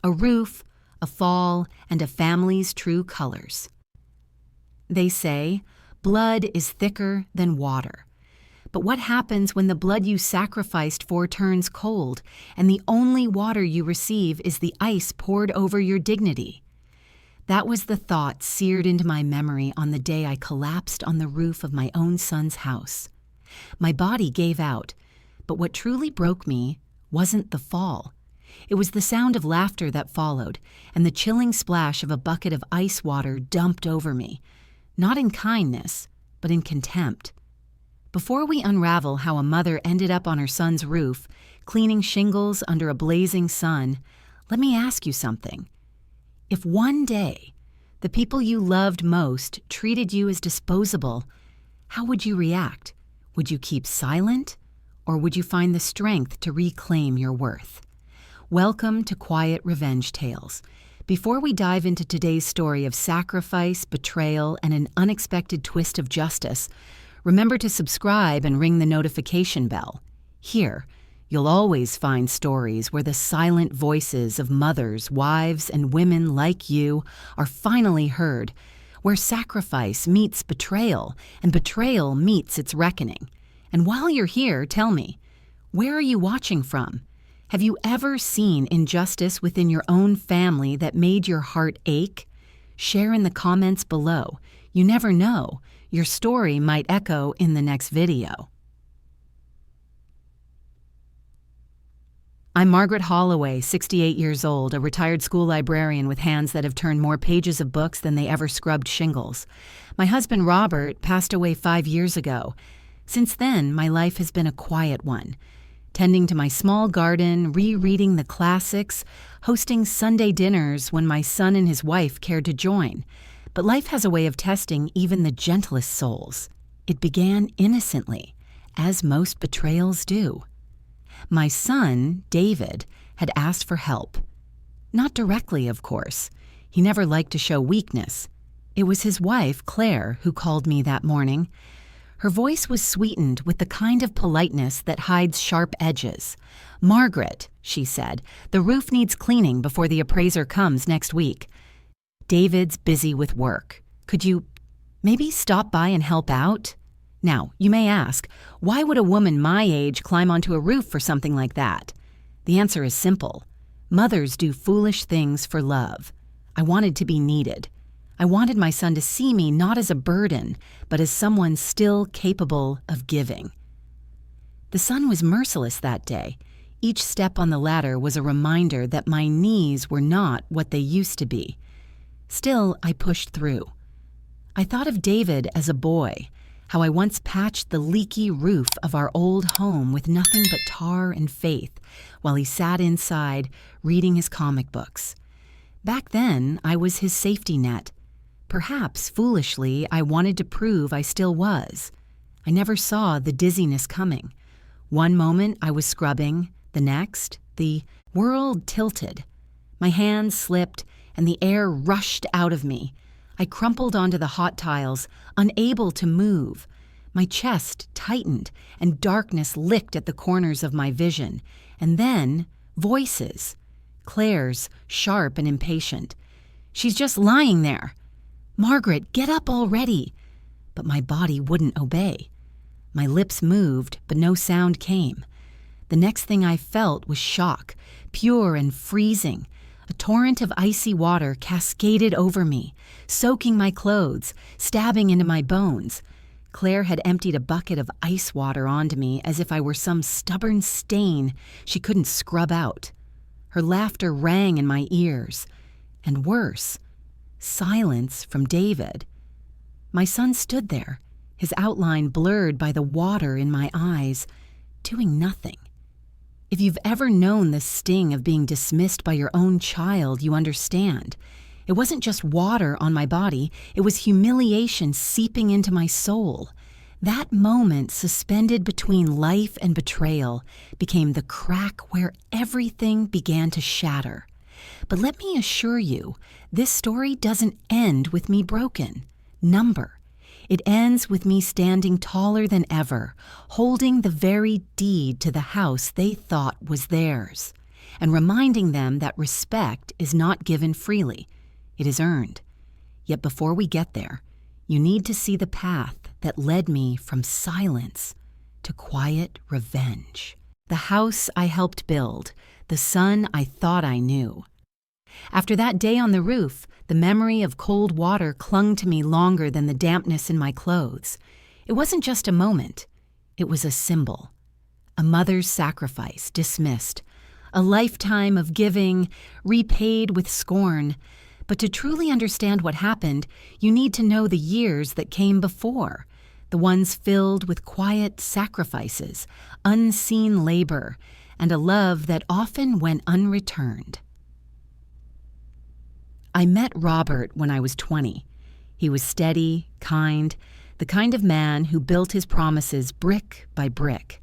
a roof, a fall, and a family's true colors. They say, blood is thicker than water. But what happens when the blood you sacrificed for turns cold, and the only water you receive is the ice poured over your dignity? That was the thought seared into my memory on the day I collapsed on the roof of my own son's house. My body gave out, but what truly broke me wasn't the fall. It was the sound of laughter that followed, and the chilling splash of a bucket of ice water dumped over me, not in kindness, but in contempt. Before we unravel how a mother ended up on her son's roof, cleaning shingles under a blazing sun, let me ask you something. If one day the people you loved most treated you as disposable, how would you react? Would you keep silent, or would you find the strength to reclaim your worth? Welcome to Quiet Revenge Tales. Before we dive into today's story of sacrifice, betrayal, and an unexpected twist of justice, remember to subscribe and ring the notification bell. Here, you'll always find stories where the silent voices of mothers, wives, and women like you are finally heard, where sacrifice meets betrayal, and betrayal meets its reckoning. And while you're here, tell me, where are you watching from? Have you ever seen injustice within your own family that made your heart ache? Share in the comments below. You never know, your story might echo in the next video. I'm Margaret Holloway, 68 years old, a retired school librarian with hands that have turned more pages of books than they ever scrubbed shingles. My husband, Robert, passed away 5 years ago. Since then, my life has been a quiet one. Tending to my small garden, rereading the classics, hosting Sunday dinners when my son and his wife cared to join. But life has a way of testing even the gentlest souls. It began innocently, as most betrayals do. My son, David, had asked for help. Not directly, of course. He never liked to show weakness. It was his wife, Claire, who called me that morning. Her voice was sweetened with the kind of politeness that hides sharp edges. "Margaret," she said, "the roof needs cleaning before the appraiser comes next week. David's busy with work. Could you maybe stop by and help out?" Now, you may ask, why would a woman my age climb onto a roof for something like that? The answer is simple. Mothers do foolish things for love. I wanted to be needed. I wanted my son to see me not as a burden, but as someone still capable of giving. The sun was merciless that day. Each step on the ladder was a reminder that my knees were not what they used to be. Still, I pushed through. I thought of David as a boy, how I once patched the leaky roof of our old home with nothing but tar and faith while he sat inside reading his comic books. Back then, I was his safety net. Perhaps, foolishly, I wanted to prove I still was. I never saw the dizziness coming. One moment I was scrubbing, the next, the world tilted. My hands slipped and the air rushed out of me. I crumpled onto the hot tiles, unable to move. My chest tightened, and darkness licked at the corners of my vision. And then, voices. Claire's, sharp and impatient. "She's just lying there. Margaret, get up already." But my body wouldn't obey. My lips moved, but no sound came. The next thing I felt was shock, pure and freezing. A torrent of icy water cascaded over me, soaking my clothes, stabbing into my bones. Claire had emptied a bucket of ice water onto me as if I were some stubborn stain she couldn't scrub out. Her laughter rang in my ears. And worse, silence from David. My son stood there, his outline blurred by the water in my eyes, doing nothing. If you've ever known the sting of being dismissed by your own child, you understand. It wasn't just water on my body, it was humiliation seeping into my soul. That moment, suspended between life and betrayal, became the crack where everything began to shatter. But let me assure you, this story doesn't end with me broken. Number. It ends with me standing taller than ever, holding the very deed to the house they thought was theirs. and reminding them that respect is not given freely, it is earned. Yet before we get there, you need to see the path that led me from silence to quiet revenge. The house I helped build, the son I thought I knew. After that day on the roof, the memory of cold water clung to me longer than the dampness in my clothes. It wasn't just a moment. It was a symbol. A mother's sacrifice dismissed. A lifetime of giving repaid with scorn. But to truly understand what happened, you need to know the years that came before, the ones filled with quiet sacrifices, unseen labor, and a love that often went unreturned. I met Robert when I was 20. He was steady, kind, the kind of man who built his promises brick by brick.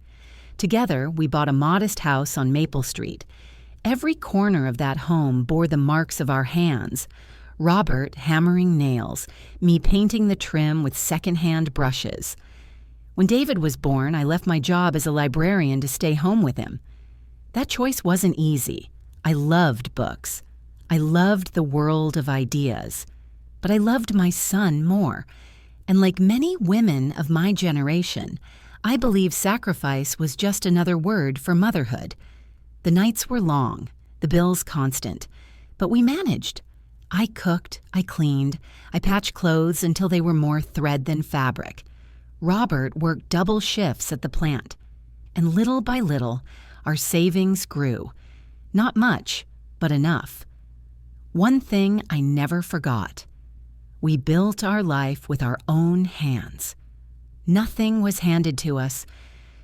Together, we bought a modest house on Maple Street. Every corner of that home bore the marks of our hands. Robert hammering nails, me painting the trim with second-hand brushes. When David was born, I left my job as a librarian to stay home with him. That choice wasn't easy. I loved books. I loved the world of ideas. But I loved my son more. And like many women of my generation, I believe sacrifice was just another word for motherhood. The nights were long, the bills constant, but we managed. I cooked, I cleaned, I patched clothes until they were more thread than fabric. Robert worked double shifts at the plant. And little by little, our savings grew. Not much, but enough. One thing I never forgot. We built our life with our own hands. Nothing was handed to us,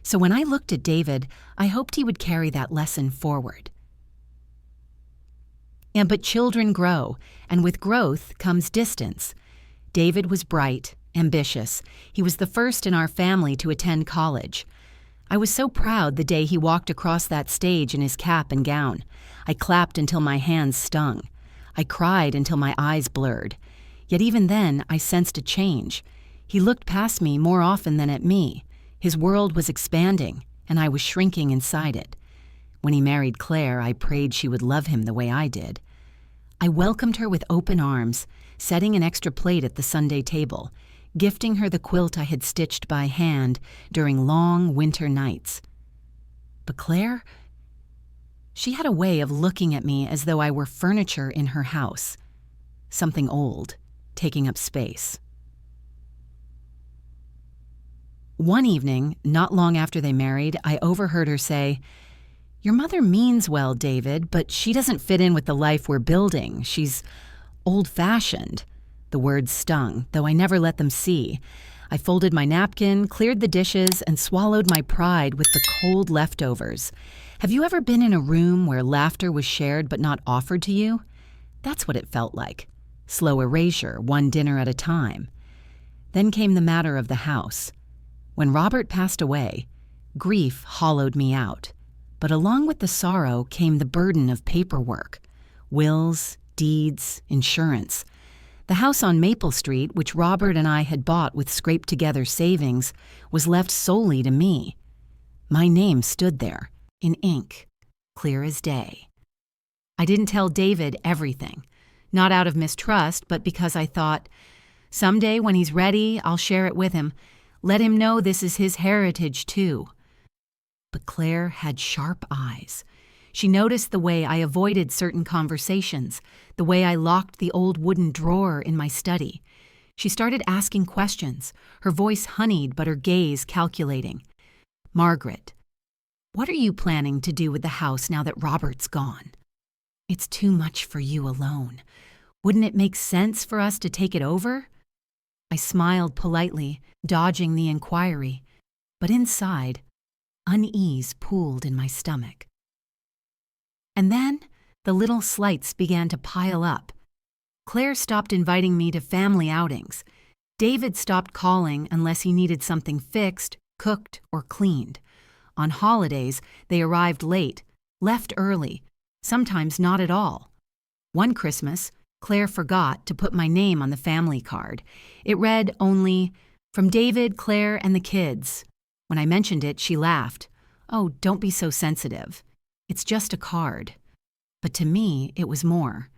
so when I looked at David, I hoped he would carry that lesson forward. But children grow, and with growth comes distance. David was bright, ambitious. He was the first in our family to attend college. I was so proud the day he walked across that stage in his cap and gown. I clapped until my hands stung. I cried until my eyes blurred. Yet even then, I sensed a change. He looked past me more often than at me. His world was expanding, and I was shrinking inside it. When he married Claire, I prayed she would love him the way I did. I welcomed her with open arms, setting an extra plate at the Sunday table, gifting her the quilt I had stitched by hand during long winter nights. But Claire, she had a way of looking at me as though I were furniture in her house, something old, taking up space. One evening, not long after they married, I overheard her say, "Your mother means well, David, but she doesn't fit in with the life we're building. She's old-fashioned." The words stung, though I never let them see. I folded my napkin, cleared the dishes, and swallowed my pride with the cold leftovers. Have you ever been in a room where laughter was shared but not offered to you? That's what it felt like. Slow erasure, one dinner at a time. Then came the matter of the house. When Robert passed away, grief hollowed me out. But along with the sorrow came the burden of paperwork. Wills, deeds, insurance. The house on Maple Street, which Robert and I had bought with scraped-together savings, was left solely to me. My name stood there, in ink, clear as day. I didn't tell David everything, not out of mistrust, but because I thought, someday when he's ready, I'll share it with him. Let him know this is his heritage, too. But Claire had sharp eyes. She noticed the way I avoided certain conversations, the way I locked the old wooden drawer in my study. She started asking questions, her voice honeyed but her gaze calculating. "Margaret, what are you planning to do with the house now that Robert's gone? It's too much for you alone. Wouldn't it make sense for us to take it over?" I smiled politely, dodging the inquiry, but inside, unease pooled in my stomach. And then the little slights began to pile up. Claire stopped inviting me to family outings. David stopped calling unless he needed something fixed, cooked, or cleaned. On holidays, they arrived late, left early, sometimes not at all. One Christmas, Claire forgot to put my name on the family card. It read only, "From David, Claire, and the kids." When I mentioned it, she laughed. "Oh, don't be so sensitive. It's just a card. But to me, it was more.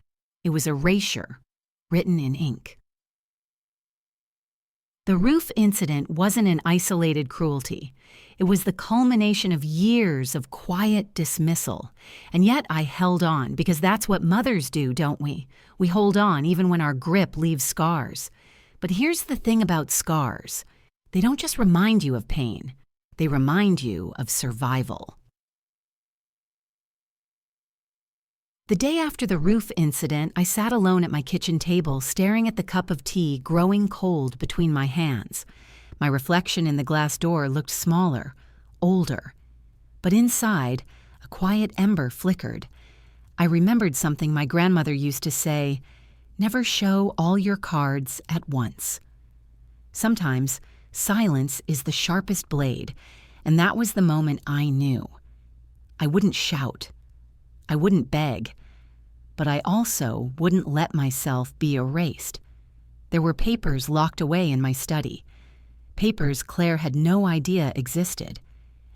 It was erasure, written in ink. The roof incident wasn't an isolated cruelty. It was the culmination of years of quiet dismissal. And yet I held on, because that's what mothers do, don't we? We hold on even when our grip leaves scars. But here's the thing about scars. They don't just remind you of pain. They remind you of survival. The day after the roof incident, I sat alone at my kitchen table, staring at the cup of tea growing cold between my hands. My reflection in the glass door looked smaller, older. But inside, a quiet ember flickered. I remembered something my grandmother used to say, "Never show all your cards at once." Sometimes, silence is the sharpest blade, and that was the moment I knew. I wouldn't shout. I wouldn't beg, but I also wouldn't let myself be erased. There were papers locked away in my study, papers Claire had no idea existed,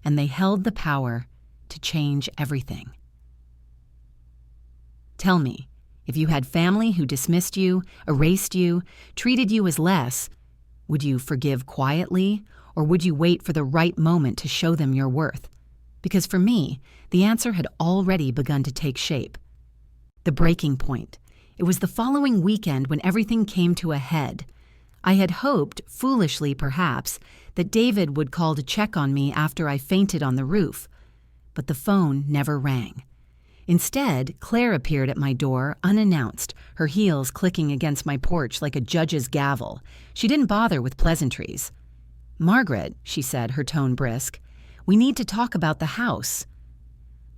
and they held the power to change everything. Tell me, if you had family who dismissed you, erased you, treated you as less, would you forgive quietly, or would you wait for the right moment to show them your worth? Because for me, the answer had already begun to take shape. The breaking point. It was the following weekend when everything came to a head. I had hoped, foolishly perhaps, that David would call to check on me after I fainted on the roof. But the phone never rang. Instead, Claire appeared at my door unannounced, her heels clicking against my porch like a judge's gavel. She didn't bother with pleasantries. "Margaret," she said, her tone brisk, "we need to talk about the house."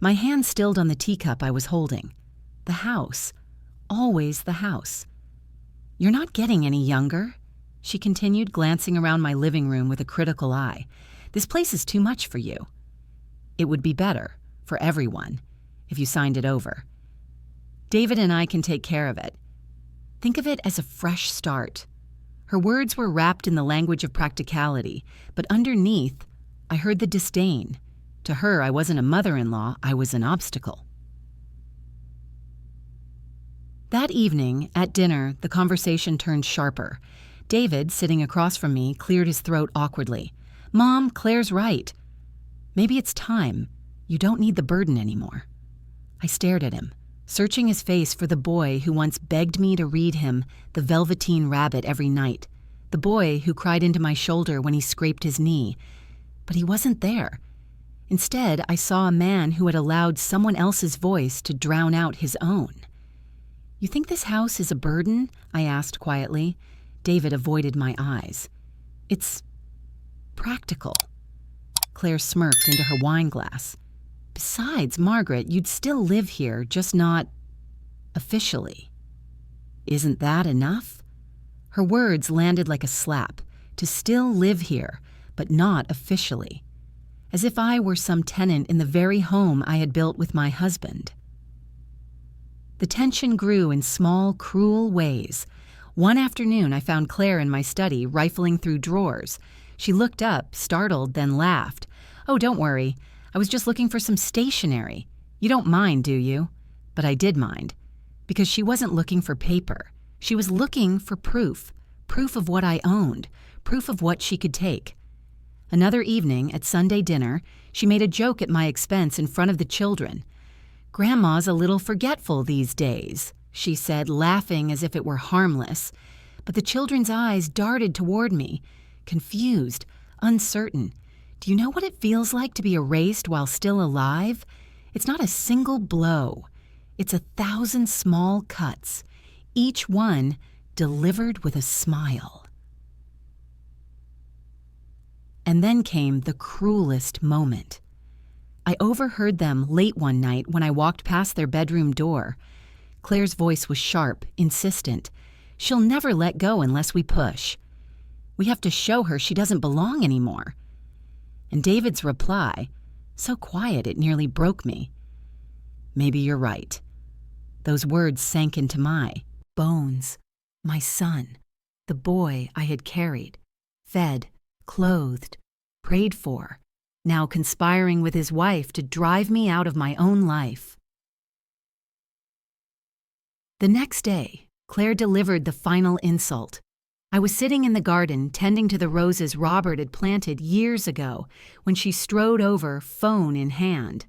My hand stilled on the teacup I was holding. The house. Always the house. "You're not getting any younger," she continued, glancing around my living room with a critical eye. "This place is too much for you. It would be better, for everyone, if you signed it over. David and I can take care of it. Think of it as a fresh start." Her words were wrapped in the language of practicality, but underneath, I heard the disdain. To her, I wasn't a mother-in-law, I was an obstacle. That evening, at dinner, the conversation turned sharper. David, sitting across from me, cleared his throat awkwardly. "Mom, Claire's right. Maybe it's time. You don't need the burden anymore." I stared at him, searching his face for the boy who once begged me to read him The Velveteen Rabbit every night, the boy who cried into my shoulder when he scraped his knee. But he wasn't there. Instead, I saw a man who had allowed someone else's voice to drown out his own. "You think this house is a burden?" I asked quietly. David avoided my eyes. "It's practical." Claire smirked into her wine glass. "Besides, Margaret, you'd still live here, just not officially." "Isn't that enough?" Her words landed like a slap. To still live here, but not officially. As if I were some tenant in the very home I had built with my husband. The tension grew in small, cruel ways. One afternoon, I found Claire in my study, rifling through drawers. She looked up, startled, then laughed. "Oh, don't worry. I was just looking for some stationery. You don't mind, do you?" But I did mind. Because she wasn't looking for paper. She was looking for proof. Proof of what I owned. Proof of what she could take. Another evening, at Sunday dinner, she made a joke at my expense in front of the children. "Grandma's a little forgetful these days," she said, laughing as if it were harmless. But the children's eyes darted toward me, confused, uncertain. "Do you know what it feels like to be erased while still alive? It's not a single blow. It's 1,000 small cuts, each one delivered with a smile." And then came the cruelest moment. I overheard them late one night when I walked past their bedroom door. Claire's voice was sharp, insistent. "She'll never let go unless we push. We have to show her she doesn't belong anymore." And David's reply, so quiet it nearly broke me. "Maybe you're right." Those words sank into my bones. My son, the boy I had carried, fed, clothed, prayed for, now conspiring with his wife to drive me out of my own life. The next day, Claire delivered the final insult. I was sitting in the garden tending to the roses Robert had planted years ago when she strode over, phone in hand.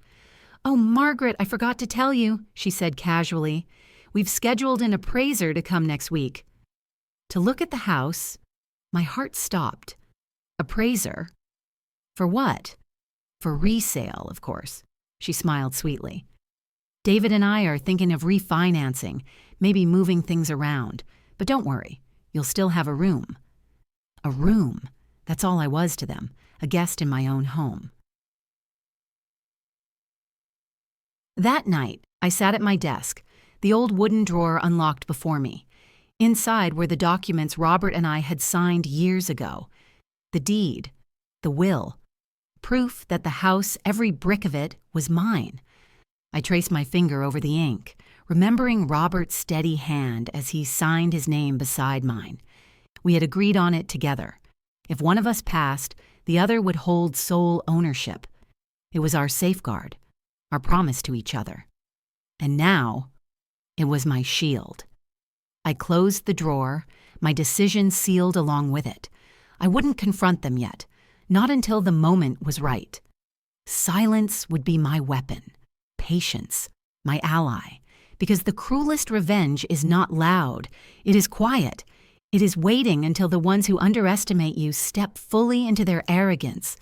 "Oh, Margaret, I forgot to tell you," she said casually. "We've scheduled an appraiser to come next week." To look at the house, my heart stopped. Appraiser? For what? For resale, of course. She smiled sweetly. "David and I are thinking of refinancing, maybe moving things around. But don't worry, you'll still have a room." A room. That's all I was to them, a guest in my own home. That night, I sat at my desk, the old wooden drawer unlocked before me. Inside were the documents Robert and I had signed years ago. The deed, the will, proof that the house, every brick of it, was mine. I traced my finger over the ink, remembering Robert's steady hand as he signed his name beside mine. We had agreed on it together. If one of us passed, the other would hold sole ownership. It was our safeguard, our promise to each other. And now, it was my shield. I closed the drawer, my decision sealed along with it. I wouldn't confront them yet, not until the moment was right. Silence would be my weapon, patience, my ally, because the cruelest revenge is not loud, it is quiet. It is waiting until the ones who underestimate you step fully into their arrogance,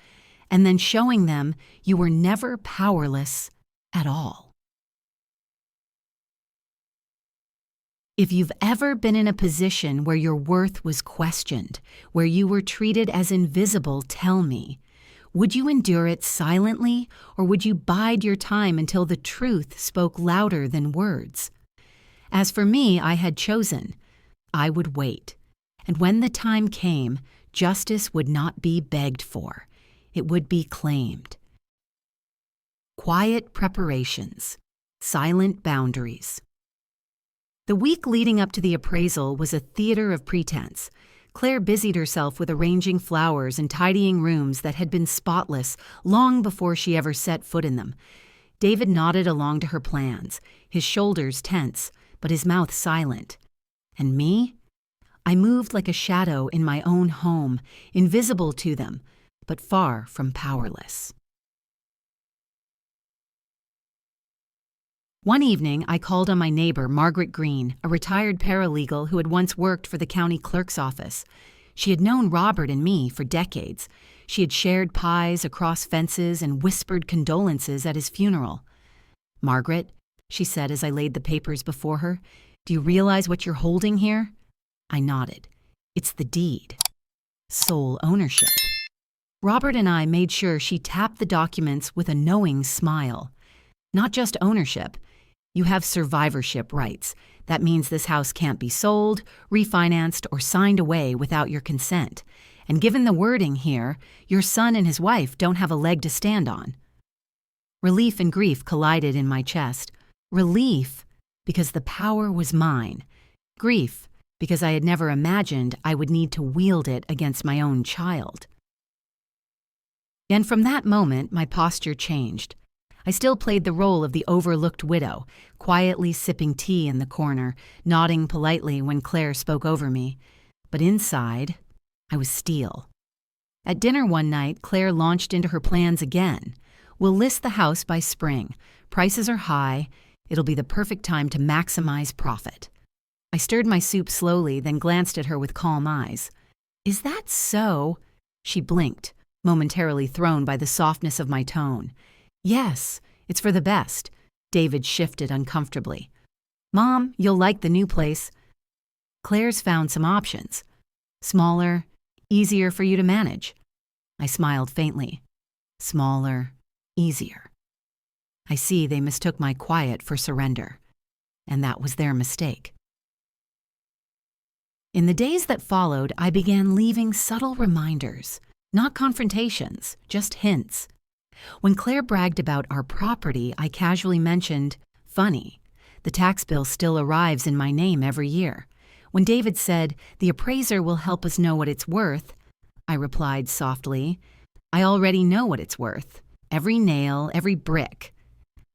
and then showing them you were never powerless at all. If you've ever been in a position where your worth was questioned, where you were treated as invisible, tell me, would you endure it silently, or would you bide your time until the truth spoke louder than words? As for me, I had chosen. I would wait. And when the time came, justice would not be begged for. It would be claimed. Quiet preparations, silent boundaries. The week leading up to the appraisal was a theater of pretense. Claire busied herself with arranging flowers and tidying rooms that had been spotless long before she ever set foot in them. David nodded along to her plans, his shoulders tense, but his mouth silent. And me? I moved like a shadow in my own home, invisible to them, but far from powerless. One evening, I called on my neighbor, Margaret Green, a retired paralegal who had once worked for the county clerk's office. She had known Robert and me for decades. She had shared pies across fences and whispered condolences at his funeral. "Margaret," she said as I laid the papers before her, "do you realize what you're holding here?" I nodded. "It's the deed. Sole ownership." Robert and I made sure she tapped the documents with a knowing smile. Not just ownership. You have survivorship rights. That means this house can't be sold, refinanced, or signed away without your consent. And given the wording here, your son and his wife don't have a leg to stand on. Relief and grief collided in my chest. Relief, because the power was mine. Grief, because I had never imagined I would need to wield it against my own child. And from that moment, my posture changed. I still played the role of the overlooked widow, quietly sipping tea in the corner, nodding politely when Claire spoke over me. But inside, I was steel. At dinner one night, Claire launched into her plans again. "We'll list the house by spring. Prices are high. It'll be the perfect time to maximize profit." I stirred my soup slowly, then glanced at her with calm eyes. "Is that so?" She blinked, momentarily thrown by the softness of my tone. "Yes, it's for the best." David shifted uncomfortably. "Mom, you'll like the new place." "Claire's found some options. Smaller, easier for you to manage." I smiled faintly. Smaller, easier. I see they mistook my quiet for surrender, and that was their mistake. In the days that followed, I began leaving subtle reminders, not confrontations, just hints. When Claire bragged about our property, I casually mentioned, "Funny, the tax bill still arrives in my name every year." When David said, "The appraiser will help us know what it's worth," I replied softly, I already know what it's worth. Every nail, every brick.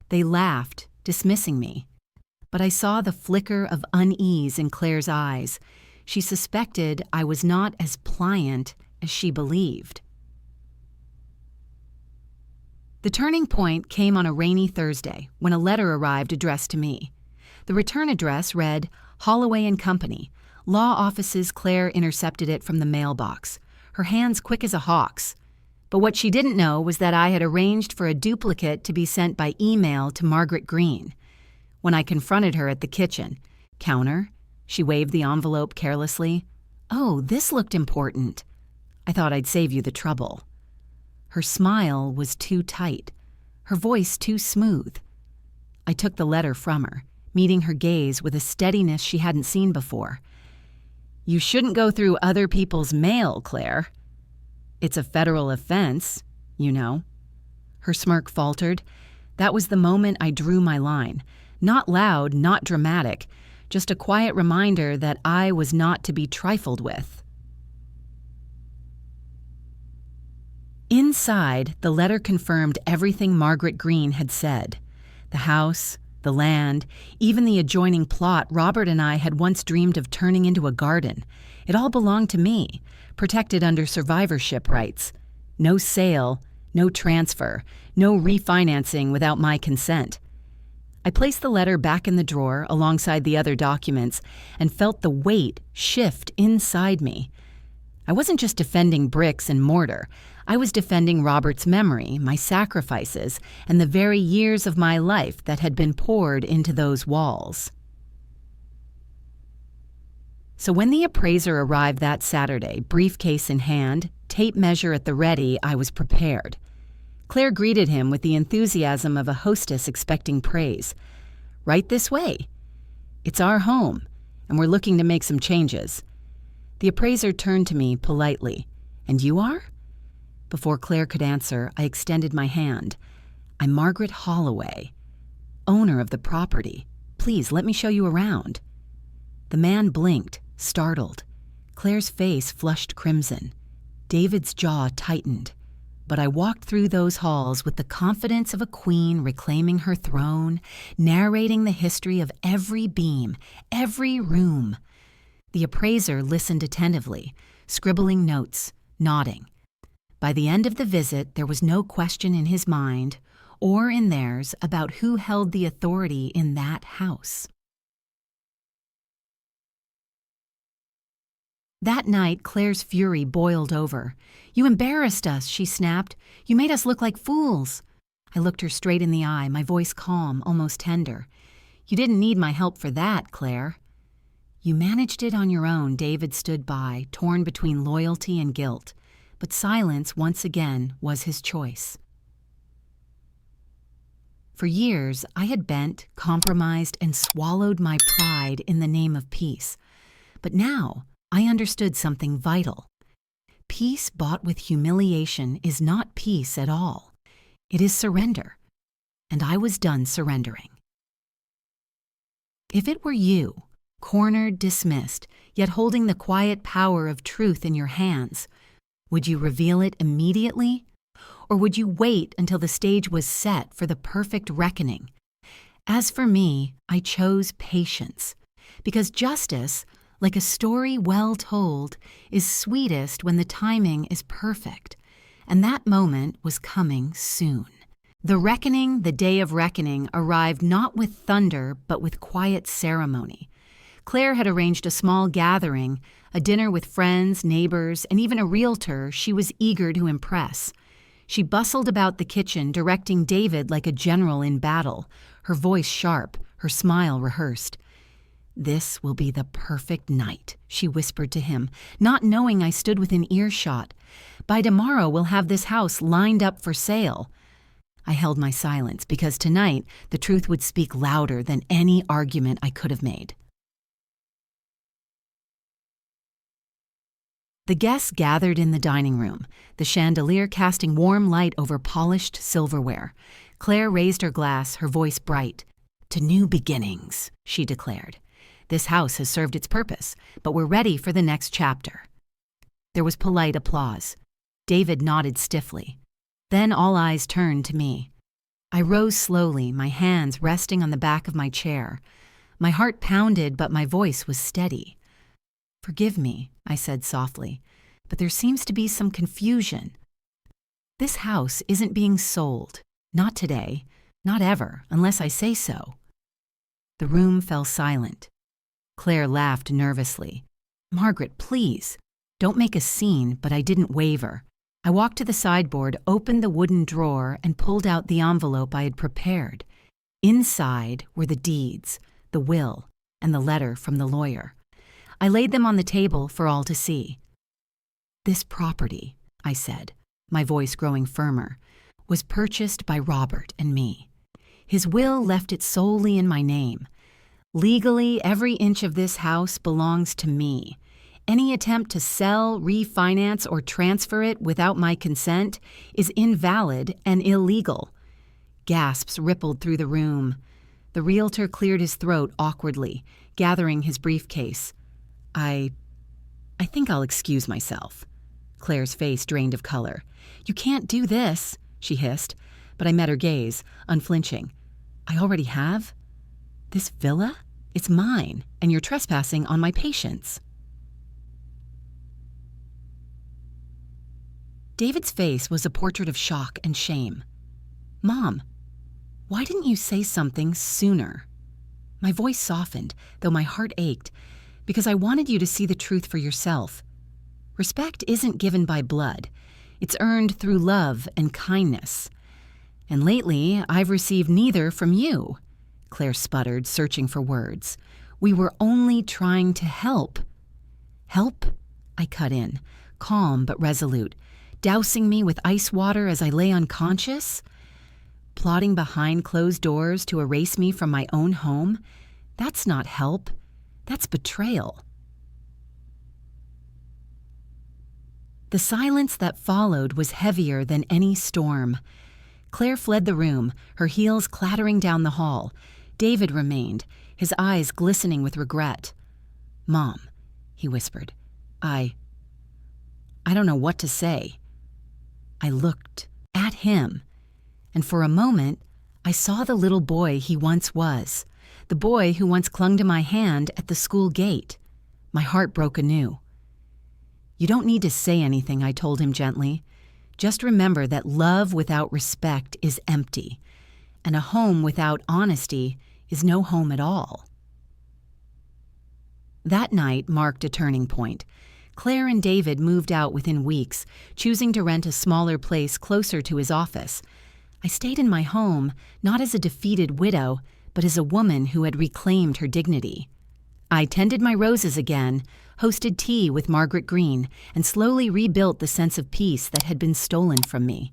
They laughed, dismissing me. But I saw the flicker of unease in Claire's eyes. She suspected I was not as pliant as she believed. The turning point came on a rainy Thursday when a letter arrived addressed to me. The return address read, Holloway and Company. Law offices. Claire intercepted it from the mailbox, her hands quick as a hawk's. But what she didn't know was that I had arranged for a duplicate to be sent by email to Margaret Green. When I confronted her at the kitchen counter, she waved the envelope carelessly. Oh, this looked important. I thought I'd save you the trouble. Her smile was too tight, her voice too smooth. I took the letter from her, meeting her gaze with a steadiness she hadn't seen before. You shouldn't go through other people's mail, Claire. It's a federal offense, you know. Her smirk faltered. That was the moment I drew my line. Not loud, not dramatic, just a quiet reminder that I was not to be trifled with. Inside, the letter confirmed everything Margaret Green had said. The house, the land, even the adjoining plot Robert and I had once dreamed of turning into a garden. It all belonged to me, protected under survivorship rights. No sale, no transfer, no refinancing without my consent. I placed the letter back in the drawer alongside the other documents and felt the weight shift inside me. I wasn't just defending bricks and mortar. I was defending Robert's memory, my sacrifices, and the very years of my life that had been poured into those walls. So when the appraiser arrived that Saturday, briefcase in hand, tape measure at the ready, I was prepared. Claire greeted him with the enthusiasm of a hostess expecting praise. Right this way. It's our home, and we're looking to make some changes. The appraiser turned to me politely. And you are? Before Claire could answer, I extended my hand. I'm Margaret Holloway, owner of the property. Please let me show you around. The man blinked, startled. Claire's face flushed crimson. David's jaw tightened. But I walked through those halls with the confidence of a queen reclaiming her throne, narrating the history of every beam, every room. The appraiser listened attentively, scribbling notes, nodding. By the end of the visit, there was no question in his mind, or in theirs, about who held the authority in that house. That night, Claire's fury boiled over. You embarrassed us, she snapped. You made us look like fools. I looked her straight in the eye, my voice calm, almost tender. You didn't need my help for that, Claire. You managed it on your own. David stood by, torn between loyalty and guilt. But silence, once again, was his choice. For years, I had bent, compromised, and swallowed my pride in the name of peace. But now, I understood something vital. Peace bought with humiliation is not peace at all. It is surrender. And I was done surrendering. If it were you, cornered, dismissed, yet holding the quiet power of truth in your hands, would you reveal it immediately? Or would you wait until the stage was set for the perfect reckoning? As for me, I chose patience, because justice, like a story well told, is sweetest when the timing is perfect, and that moment was coming soon. The reckoning, the day of reckoning, arrived not with thunder, but with quiet ceremony. Claire had arranged a small gathering, a dinner with friends, neighbors, and even a realtor she was eager to impress. She bustled about the kitchen, directing David like a general in battle, her voice sharp, her smile rehearsed. This will be the perfect night, she whispered to him, not knowing I stood within earshot. By tomorrow we'll have this house lined up for sale. I held my silence because tonight the truth would speak louder than any argument I could have made. The guests gathered in the dining room, the chandelier casting warm light over polished silverware. Claire raised her glass, her voice bright. To new beginnings, she declared. This house has served its purpose, but we're ready for the next chapter. There was polite applause. David nodded stiffly. Then all eyes turned to me. I rose slowly, my hands resting on the back of my chair. My heart pounded, but my voice was steady. "Forgive me," I said softly, "but there seems to be some confusion. This house isn't being sold. Not today. Not ever, unless I say so." The room fell silent. Claire laughed nervously. "Margaret, please. Don't make a scene," but I didn't waver. I walked to the sideboard, opened the wooden drawer, and pulled out the envelope I had prepared. Inside were the deeds, the will, and the letter from the lawyer. I laid them on the table for all to see. "This property," I said, my voice growing firmer, "was purchased by Robert and me. His will left it solely in my name. Legally, every inch of this house belongs to me. Any attempt to sell, refinance, or transfer it without my consent is invalid and illegal." Gasps rippled through the room. The realtor cleared his throat awkwardly, gathering his briefcase. I think I'll excuse myself." Claire's face drained of color. "You can't do this," she hissed, but I met her gaze, unflinching. "I already have? This villa? It's mine, and you're trespassing on my patience." David's face was a portrait of shock and shame. "Mom, why didn't you say something sooner?" My voice softened, though my heart ached, because I wanted you to see the truth for yourself. Respect isn't given by blood. It's earned through love and kindness. And lately, I've received neither from you," Claire sputtered, searching for words. "We were only trying to help." "Help?" I cut in, calm but resolute, dousing me with ice water as I lay unconscious. Plotting behind closed doors to erase me from my own home? That's not help. That's betrayal. The silence that followed was heavier than any storm. Claire fled the room, her heels clattering down the hall. David remained, his eyes glistening with regret. "Mom," he whispered, I don't know what to say." I looked at him, and for a moment, I saw the little boy he once was, the boy who once clung to my hand at the school gate. My heart broke anew. "You don't need to say anything," I told him gently. "Just remember that love without respect is empty, and a home without honesty is no home at all." That night marked a turning point. Claire and David moved out within weeks, choosing to rent a smaller place closer to his office. I stayed in my home, not as a defeated widow, but as a woman who had reclaimed her dignity. I tended my roses again, hosted tea with Margaret Green, and slowly rebuilt the sense of peace that had been stolen from me.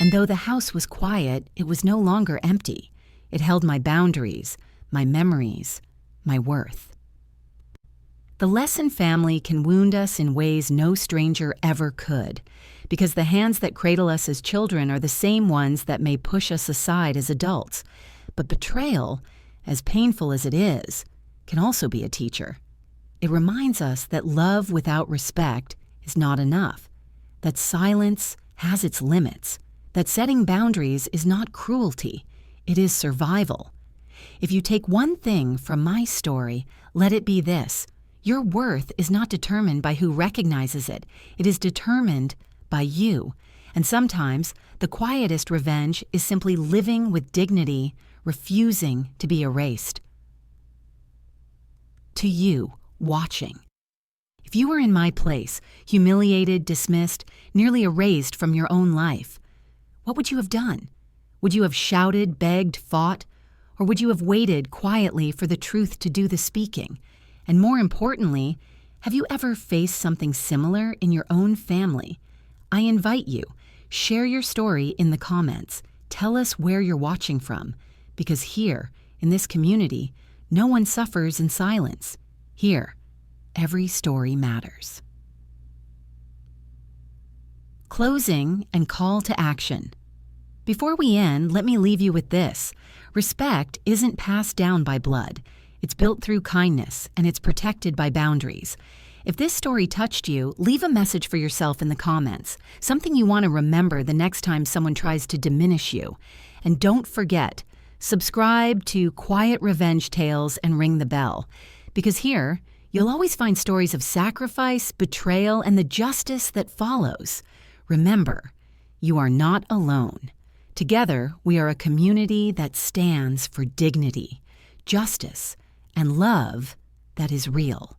And though the house was quiet, it was no longer empty. It held my boundaries, my memories, my worth. The lesson family can wound us in ways no stranger ever could, because the hands that cradle us as children are the same ones that may push us aside as adults. But betrayal, as painful as it is, can also be a teacher. It reminds us that love without respect is not enough, that silence has its limits, that setting boundaries is not cruelty, it is survival. If you take one thing from my story, let it be this: your worth is not determined by who recognizes it. It is determined by you. And sometimes the quietest revenge is simply living with dignity, refusing to be erased. To you, watching, if you were in my place, humiliated, dismissed, nearly erased from your own life, what would you have done? Would you have shouted, begged, fought? Or would you have waited quietly for the truth to do the speaking? And more importantly, have you ever faced something similar in your own family? I invite you, share your story in the comments. Tell us where you're watching from, because here, in this community, no one suffers in silence. Here, every story matters. Closing and call to action. Before we end, let me leave you with this. Respect isn't passed down by blood. It's built through kindness, and it's protected by boundaries. If this story touched you, leave a message for yourself in the comments, something you want to remember the next time someone tries to diminish you. And don't forget, subscribe to Quiet Revenge Tales and ring the bell, because here, you'll always find stories of sacrifice, betrayal, and the justice that follows. Remember, you are not alone. Together, we are a community that stands for dignity, justice, and love that is real.